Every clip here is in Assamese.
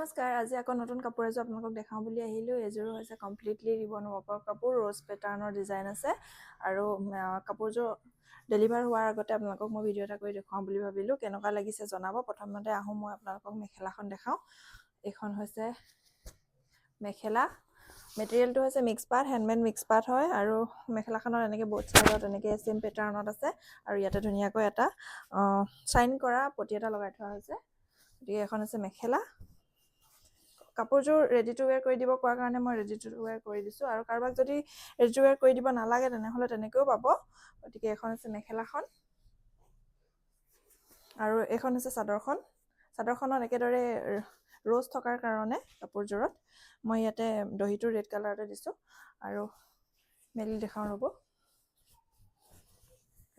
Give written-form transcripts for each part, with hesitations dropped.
নমস্কাৰ, আজি আকৌ নতুন কাপোৰ এযোৰ আপোনালোকক দেখাওঁ বুলি আহিলোঁ। এযোৰো হৈছে কমপ্লিটলি ৰিবন ৱৰ্কৰ কাপোৰ, ৰ'জ পেটাৰ্ণৰ ডিজাইন আছে আৰু কাপোৰযোৰ ডেলিভাৰ হোৱাৰ আগতে আপোনালোকক মই ভিডিঅ' এটা কৰি দেখুৱাওঁ বুলি ভাবিলোঁ। কেনেকুৱা লাগিছে জনাব। প্ৰথমতে আহোঁ, মই আপোনালোকক মেখেলাখন দেখাওঁ। এইখন হৈছে মেখেলা। মেটেৰিয়েলটো হৈছে মিক্স পাট, হেণ্ডমেড মিক্স পাট হয় আৰু মেখেলাখনত এনেকৈ বোথ চাইডত এনেকৈ চেম পেটাৰ্ণত আছে আৰু ইয়াতে ধুনীয়াকৈ এটা চাইন কৰা পটি এটা লগাই থোৱা হৈছে। গতিকে এখন হৈছে মেখেলা। কাপোৰযোৰ ৰেডি টু ৱেৰ কৰি দিব কোৱাৰ কাৰণে মই ৰেডি টু ৱেৰ কৰি দিছোঁ, আৰু কাৰোবাক যদি ৰেডি টু ৱেৰ কৰি দিব নালাগে তেনেহ'লে তেনেকৈও পাব। গতিকে এখন হৈছে মেখেলাখন আৰু এইখন হৈছে চাদৰখন। চাদৰখনত একেদৰে ৰ'জ থকাৰ কাৰণে কাপোৰযোৰত মই ইয়াতে দহিটো ৰেড কালাৰতে দিছোঁ আৰু মেলি দেখাওঁ ৰ'ব।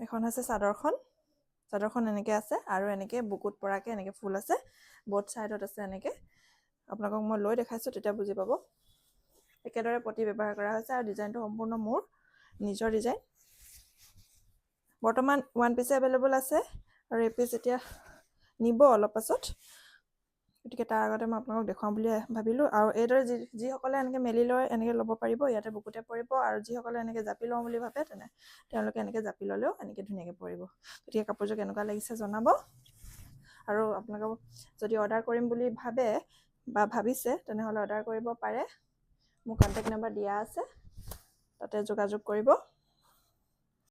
এখন হৈছে চাদৰখন। চাদৰখন এনেকৈ আছে আৰু এনেকৈ বুকুত পৰাকৈ এনেকৈ ফুল আছে, বথ চাইডত আছে এনেকৈ। আপোনালোকক মই লৈ দেখাইছোঁ, তেতিয়া বুজি পাব। একেদৰে পটি ব্যৱহাৰ কৰা হৈছে আৰু ডিজাইনটো সম্পূৰ্ণ মোৰ নিজৰ ডিজাইন। বৰ্তমান 1 পিচ এভেইলেবল আছে আৰু এই পিচ এতিয়া নিব অলপ পাছত। গতিকে তাৰ আগতে মই আপোনালোকক দেখুৱাম বুলি ভাবিলোঁ। আৰু এইদৰে যিসকলে এনেকৈ মেলি লয় এনেকৈ ল'ব পাৰিব, ইয়াতে বুকুতে পৰিব। আৰু যিসকলে এনেকৈ জাপি লওঁ বুলি ভাবে তেওঁলোকে এনেকৈ জাপি ল'লেও এনেকৈ ধুনীয়াকৈ পৰিব। গতিকে কাপোৰযোৰ কেনেকুৱা লাগিছে জনাব। আৰু আপোনালোকক যদি অৰ্ডাৰ কৰিম বুলি ভাবে বা ভাবিছে তেনেহ'লে অৰ্ডাৰ কৰিব পাৰে। মোৰ কণ্টেক্ট নাম্বাৰ দিয়া আছে, তাতে যোগাযোগ কৰিব।